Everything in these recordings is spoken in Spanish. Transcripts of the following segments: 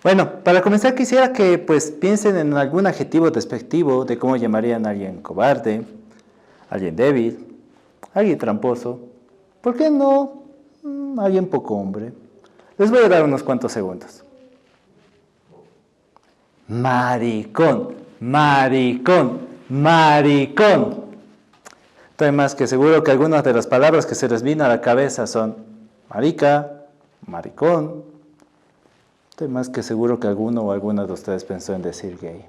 Bueno, para comenzar quisiera que pues piensen en algún adjetivo despectivo de cómo llamarían a alguien cobarde, alguien débil, alguien tramposo, ¿por qué no? Alguien poco hombre. Les voy a dar unos cuantos segundos. Maricón, maricón, maricón. Estoy más que seguro que algunas de las palabras que se les vino a la cabeza son marica, maricón. Estoy más que seguro que alguno o alguna de ustedes pensó en decir gay.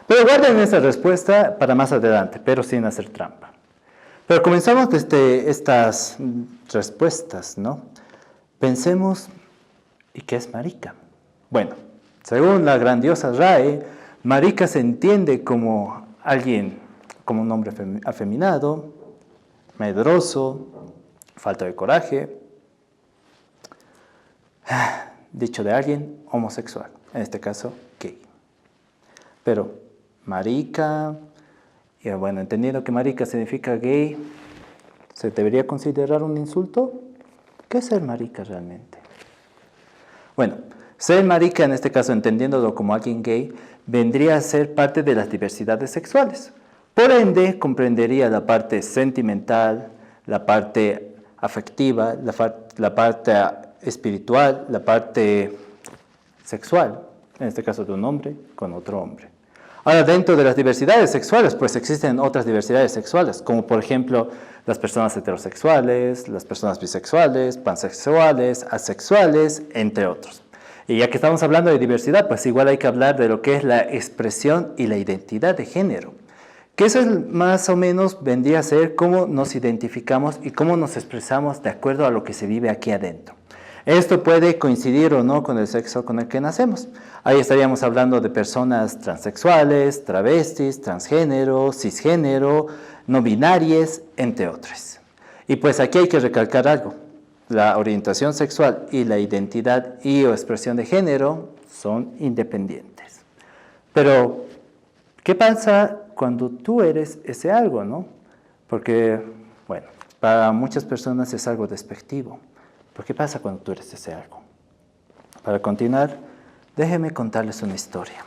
Pero guarden esa respuesta para más adelante, pero sin hacer trampa. Pero comenzamos desde estas respuestas, ¿no? Pensemos, ¿y qué es marica? Bueno, según la grandiosa RAE, marica se entiende como alguien, como un hombre afeminado, medroso, falta de coraje, dicho de alguien homosexual, en este caso gay. Pero marica, y bueno, entendiendo que marica significa gay, ¿se debería considerar un insulto? ¿Qué es ser marica realmente? Bueno, ser marica, en este caso entendiéndolo como alguien gay, vendría a ser parte de las diversidades sexuales. Por ende, comprendería la parte sentimental, la parte afectiva, la parte espiritual, la parte sexual, en este caso de un hombre con otro hombre. Ahora, dentro de las diversidades sexuales, pues existen otras diversidades sexuales, como por ejemplo las personas heterosexuales, las personas bisexuales, pansexuales, asexuales, entre otros. Y ya que estamos hablando de diversidad, pues igual hay que hablar de lo que es la expresión y la identidad de género. Que eso es más o menos vendría a ser cómo nos identificamos y cómo nos expresamos de acuerdo a lo que se vive aquí adentro. Esto puede coincidir o no con el sexo con el que nacemos. Ahí estaríamos hablando de personas transexuales, travestis, transgénero, cisgénero, no binarias, entre otros. Y pues aquí hay que recalcar algo. La orientación sexual y la identidad y o expresión de género son independientes. Pero, ¿qué pasa cuando tú eres ese algo, no? Porque, bueno, para muchas personas es algo despectivo. ¿Pero qué pasa cuando tú eres ese algo? Para continuar, déjenme contarles una historia.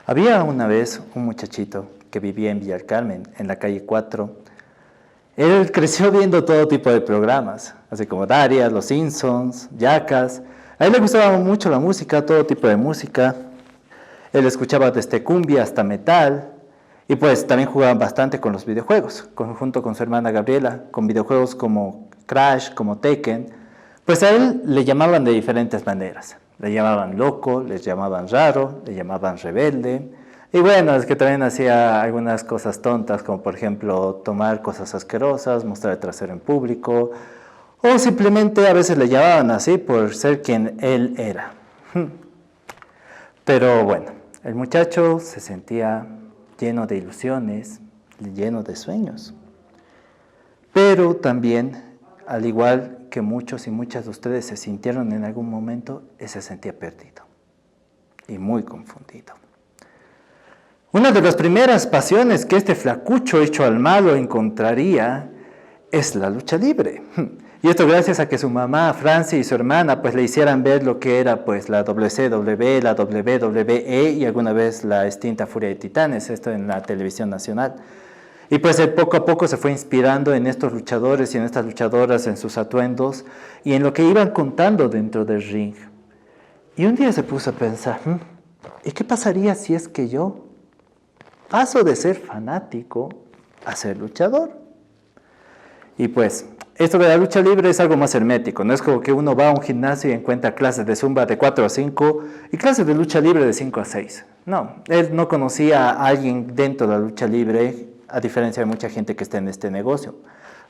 Había una vez un muchachito que vivía en Villa del Carmen, en la calle 4. Él creció viendo todo tipo de programas, así como Darias, Los Simpsons, Jackass. A él le gustaba mucho la música, todo tipo de música. Él escuchaba desde cumbia hasta metal. Y pues también jugaba bastante con los videojuegos, junto con su hermana Gabriela, con videojuegos como Crash, como Tekken. Pues a él le llamaban de diferentes maneras. Le llamaban loco, le llamaban raro, le llamaban rebelde. Y bueno, es que también hacía algunas cosas tontas, como por ejemplo tomar cosas asquerosas, mostrar el trasero en público, o simplemente a veces le llamaban así por ser quien él era. Pero bueno, el muchacho se sentía lleno de ilusiones, lleno de sueños. Pero también, al igual que muchos y muchas de ustedes se sintieron en algún momento, él se sentía perdido y muy confundido. Una de las primeras pasiones que este flacucho hecho al malo encontraría es la lucha libre. Y esto gracias a que su mamá, Francie, y su hermana pues le hicieran ver lo que era pues la WCW, la WWE y alguna vez la extinta Furia de Titanes, esto en la televisión nacional. Y pues él poco a poco se fue inspirando en estos luchadores y en estas luchadoras, en sus atuendos y en lo que iban contando dentro del ring. Y un día se puso a pensar, ¿y qué pasaría si es que yo paso de ser fanático a ser luchador? Y pues, esto de la lucha libre es algo más hermético, no es como que uno va a un gimnasio y encuentra clases de zumba de 4 a 5 y clases de lucha libre de 5 a 6. No, él no conocía a alguien dentro de la lucha libre, a diferencia de mucha gente que está en este negocio.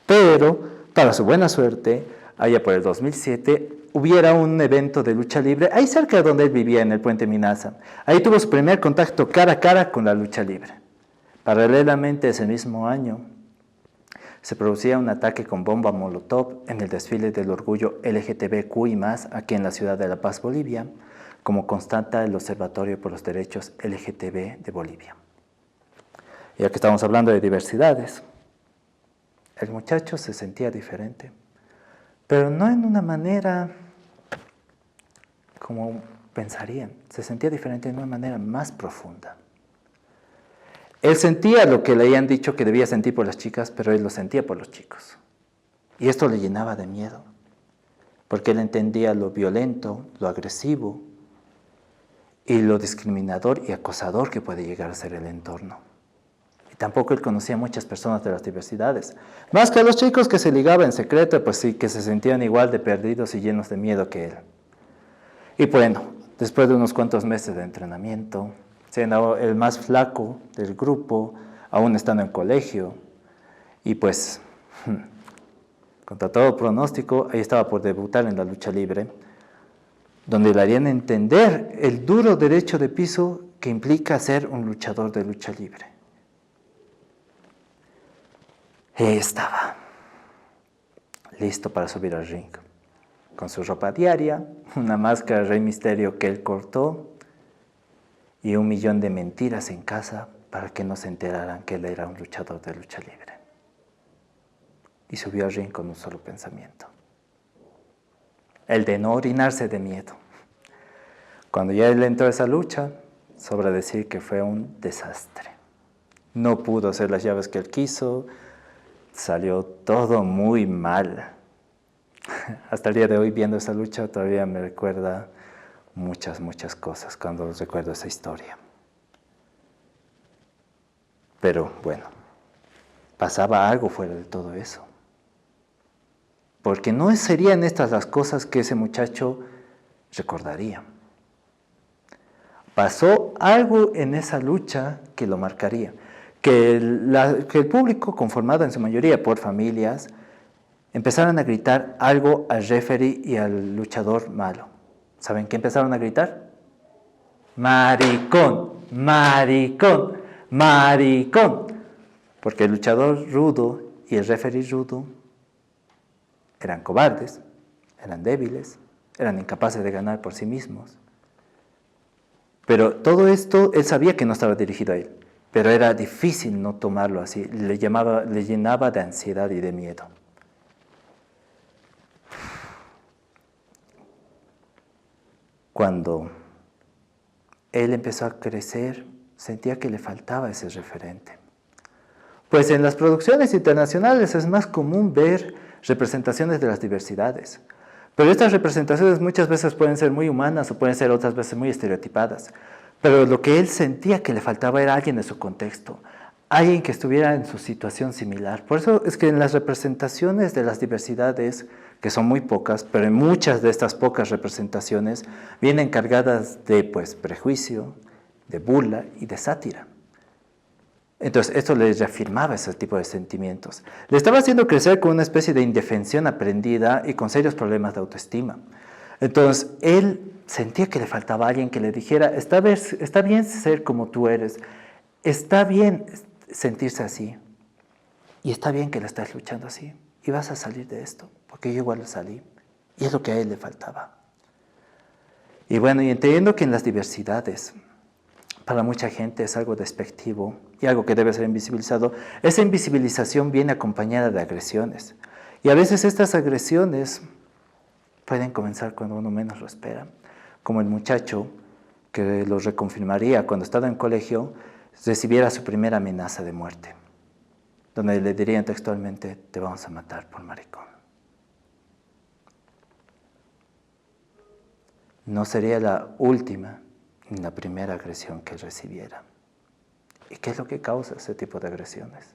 Pero, para su buena suerte, allá por el 2007, hubiera un evento de lucha libre ahí cerca de donde él vivía, en el Puente Minaza. Ahí tuvo su primer contacto cara a cara con la lucha libre. Paralelamente, ese mismo año, se producía un ataque con bomba Molotov en el desfile del orgullo LGTBQI+, aquí en la ciudad de La Paz, Bolivia, como constata el Observatorio por los Derechos LGTB de Bolivia. Ya que estamos hablando de diversidades, el muchacho se sentía diferente, pero no en una manera como pensarían, se sentía diferente de una manera más profunda. Él sentía lo que le habían dicho que debía sentir por las chicas, pero él lo sentía por los chicos. Y esto le llenaba de miedo, porque él entendía lo violento, lo agresivo y lo discriminador y acosador que puede llegar a ser el entorno. Y tampoco él conocía a muchas personas de las diversidades, más que a los chicos que se ligaban en secreto, pues sí, que se sentían igual de perdidos y llenos de miedo que él. Y bueno, después de unos cuantos meses de entrenamiento, siendo el más flaco del grupo, aún estando en colegio, y pues, contra todo pronóstico, ahí estaba por debutar en la lucha libre, donde le harían entender el duro derecho de piso que implica ser un luchador de lucha libre. Ahí estaba, listo para subir al ring, con su ropa diaria, una máscara de Rey Misterio que él cortó, y 1 millón de mentiras en casa para que no se enteraran que él era un luchador de lucha libre. Y subió al ring con un solo pensamiento: el de no orinarse de miedo. Cuando ya él entró a esa lucha, sobra decir que fue un desastre. No pudo hacer las llaves que él quiso, salió todo muy mal. Hasta el día de hoy, viendo esa lucha, todavía me recuerda muchas cosas cuando recuerdo esa historia. Pero bueno, pasaba algo fuera de todo eso. Porque no serían estas las cosas que ese muchacho recordaría. Pasó algo en esa lucha que lo marcaría. Que el público, conformado en su mayoría por familias, empezaron a gritar algo al referee y al luchador malo. ¿Saben qué empezaron a gritar? ¡Maricón! ¡Maricón! ¡Maricón! Porque el luchador rudo y el referee rudo eran cobardes, eran débiles, eran incapaces de ganar por sí mismos. Pero todo esto, él sabía que no estaba dirigido a él, pero era difícil no tomarlo así, le llenaba de ansiedad y de miedo. Cuando él empezó a crecer, sentía que le faltaba ese referente. Pues en las producciones internacionales es más común ver representaciones de las diversidades. Pero estas representaciones muchas veces pueden ser muy humanas o pueden ser otras veces muy estereotipadas. Pero lo que él sentía que le faltaba era alguien de su contexto, alguien que estuviera en su situación similar. Por eso es que en las representaciones de las diversidades, que son muy pocas, pero en muchas de estas pocas representaciones vienen cargadas de prejuicio, de burla y de sátira. Entonces, esto le reafirmaba ese tipo de sentimientos. Le estaba haciendo crecer con una especie de indefensión aprendida y con serios problemas de autoestima. Entonces, él sentía que le faltaba alguien que le dijera: está bien ser como tú eres, está bien sentirse así, y está bien que la estás luchando así, y vas a salir de esto, porque yo igual salí, y es lo que a él le faltaba. Y bueno, y entendiendo que en las diversidades, para mucha gente es algo despectivo y algo que debe ser invisibilizado, esa invisibilización viene acompañada de agresiones. Y a veces estas agresiones pueden comenzar cuando uno menos lo espera, como el muchacho que lo reconfirmaría cuando estaba en colegio, recibiera su primera amenaza de muerte, donde le dirían textualmente: te vamos a matar por maricón. No sería la última ni la primera agresión que él recibiera. ¿Y qué es lo que causa ese tipo de agresiones?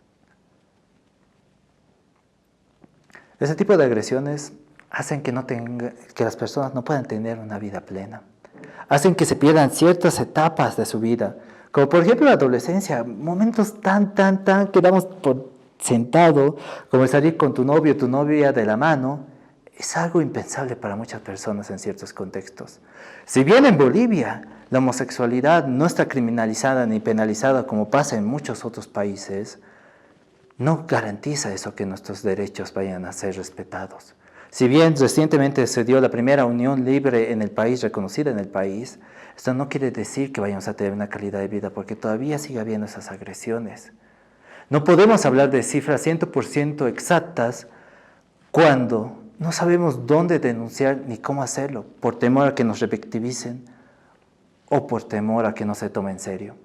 Ese tipo de agresiones hacen que las personas no puedan tener una vida plena. Hacen que se pierdan ciertas etapas de su vida, como por ejemplo la adolescencia, momentos tan que damos por sentado, como el salir con tu novio o tu novia de la mano, es algo impensable para muchas personas en ciertos contextos. Si bien en Bolivia la homosexualidad no está criminalizada ni penalizada como pasa en muchos otros países, no garantiza eso, que nuestros derechos vayan a ser respetados. Si bien recientemente se dio la primera unión libre en el país, reconocida en el país, esto no quiere decir que vayamos a tener una calidad de vida, porque todavía sigue habiendo esas agresiones. No podemos hablar de cifras 100% exactas cuando no sabemos dónde denunciar ni cómo hacerlo, por temor a que nos revictimicen o por temor a que no se tome en serio.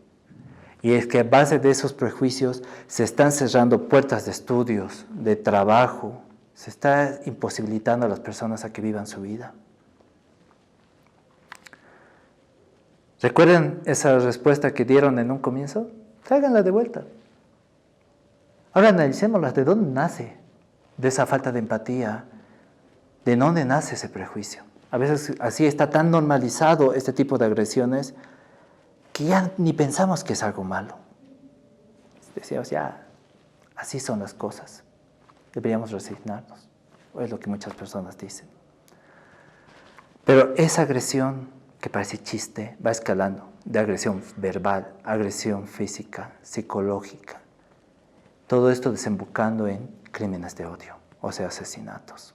Y es que a base de esos prejuicios se están cerrando puertas de estudios, de trabajo, se está imposibilitando a las personas a que vivan su vida. ¿Recuerdan esa respuesta que dieron en un comienzo? Tráiganla de vuelta. Ahora analicémosla, ¿de dónde nace? De esa falta de empatía, ¿de dónde nace ese prejuicio? A veces así está tan normalizado este tipo de agresiones que ya ni pensamos que es algo malo. Decíamos, ya, así son las cosas. Deberíamos resignarnos. O es lo que muchas personas dicen. Pero esa agresión que parece chiste va escalando, de agresión verbal, agresión física, psicológica. Todo esto desembocando en crímenes de odio, o sea, asesinatos.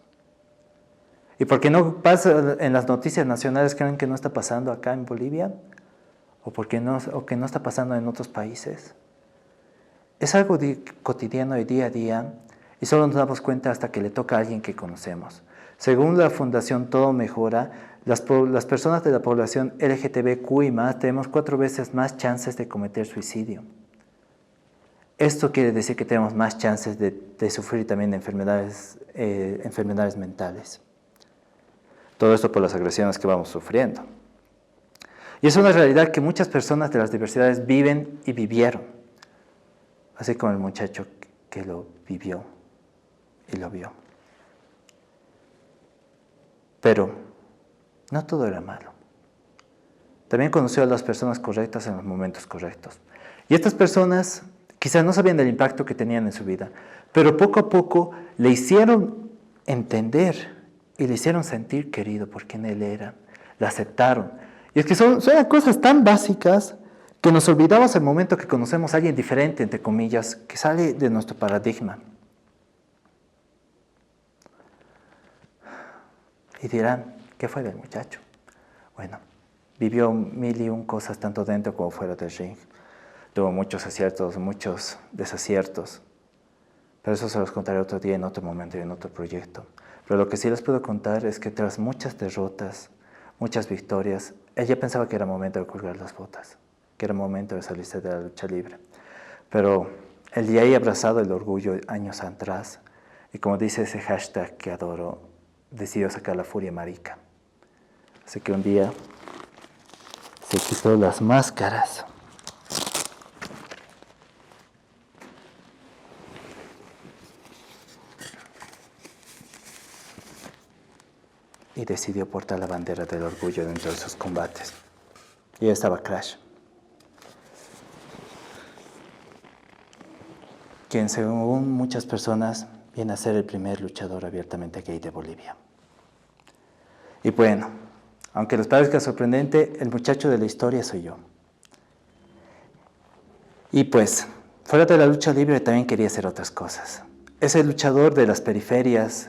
¿Y por qué no pasa en las noticias nacionales? ¿Creen que no está pasando acá en Bolivia? ¿O que no está pasando en otros países? Es algo cotidiano y día a día, y solo nos damos cuenta hasta que le toca a alguien que conocemos. Según la Fundación Todo Mejora, las personas de la población LGTBQI+, tenemos 4 veces más chances de cometer suicidio. Esto quiere decir que tenemos más chances de sufrir también de enfermedades mentales. Todo esto por las agresiones que vamos sufriendo. Y es una realidad que muchas personas de las diversidades viven y vivieron. Así como el muchacho que lo vivió y lo vio. Pero no todo era malo. También conoció a las personas correctas en los momentos correctos. Y estas personas quizás no sabían del impacto que tenían en su vida, pero poco a poco le hicieron entender y le hicieron sentir querido por quien él era. La aceptaron. Y es que son cosas tan básicas que nos olvidamos el momento que conocemos a alguien diferente, entre comillas, que sale de nuestro paradigma. Y dirán, ¿qué fue del muchacho? Bueno, vivió 1001 cosas tanto dentro como fuera del ring. Tuvo muchos aciertos, muchos desaciertos. Pero eso se los contaré otro día, en otro momento y en otro proyecto. Pero lo que sí les puedo contar es que tras muchas derrotas, muchas victorias, él ya pensaba que era momento de colgar las botas, que era momento de salirse de la lucha libre. Pero él ya había abrazado el orgullo años atrás, y como dice ese hashtag que adoro, decidió sacar la furia marica. Así que un día se quitó las máscaras. Y decidió portar la bandera del orgullo dentro de sus combates. Y ahí estaba Crash, quien según muchas personas viene a ser el primer luchador abiertamente gay de Bolivia. Y bueno, aunque les parezca sorprendente, el muchacho de la historia soy yo. Y pues, fuera de la lucha libre también quería hacer otras cosas. Ese luchador de las periferias,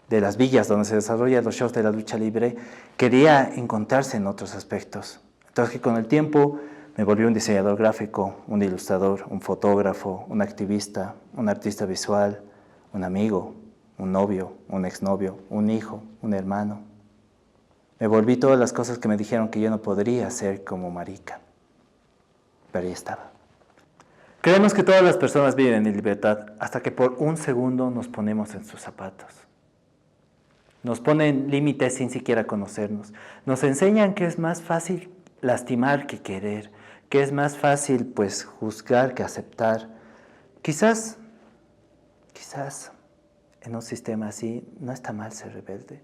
de las villas donde se desarrollan los shows de la lucha libre, quería encontrarse en otros aspectos. Entonces, con el tiempo me volví un diseñador gráfico, un ilustrador, un fotógrafo, un activista, un artista visual, un amigo, un novio, un exnovio, un hijo, un hermano. Me volví todas las cosas que me dijeron que yo no podría hacer como marica. Pero ahí estaba. Creemos que todas las personas viven en libertad hasta que por un segundo nos ponemos en sus zapatos. Nos ponen límites sin siquiera conocernos. Nos enseñan que es más fácil lastimar que querer, que es más fácil pues juzgar que aceptar. Quizás en un sistema así no está mal ser rebelde.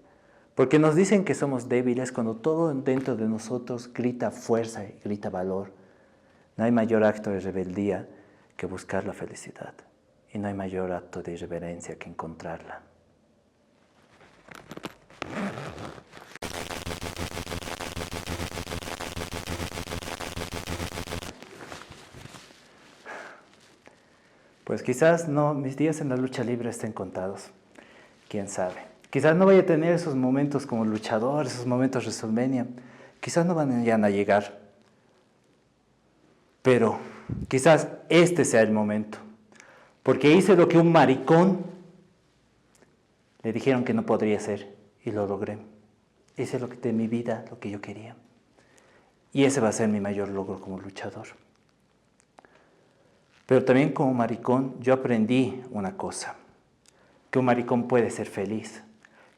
Porque nos dicen que somos débiles cuando todo dentro de nosotros grita fuerza y grita valor. No hay mayor acto de rebeldía que buscar la felicidad. Y no hay mayor acto de irreverencia que encontrarla. Pues quizás no, mis días en la lucha libre estén contados. Quién sabe. Quizás no vaya a tener esos momentos como luchador, esos momentos de WrestleMania. Quizás no van a llegar. Pero quizás este sea el momento. Porque hice lo que un maricón le dijeron que no podría hacer. Y lo logré. Hice lo que de mi vida, lo que yo quería. Y ese va a ser mi mayor logro como luchador. Pero también como maricón yo aprendí una cosa. Que un maricón puede ser feliz.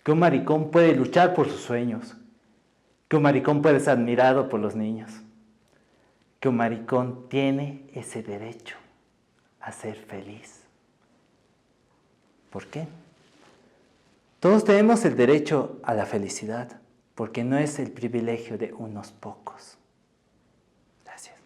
Que un maricón puede luchar por sus sueños. Que un maricón puede ser admirado por los niños. Que un maricón tiene ese derecho a ser feliz. ¿Por qué? Todos tenemos el derecho a la felicidad, porque no es el privilegio de unos pocos. Gracias.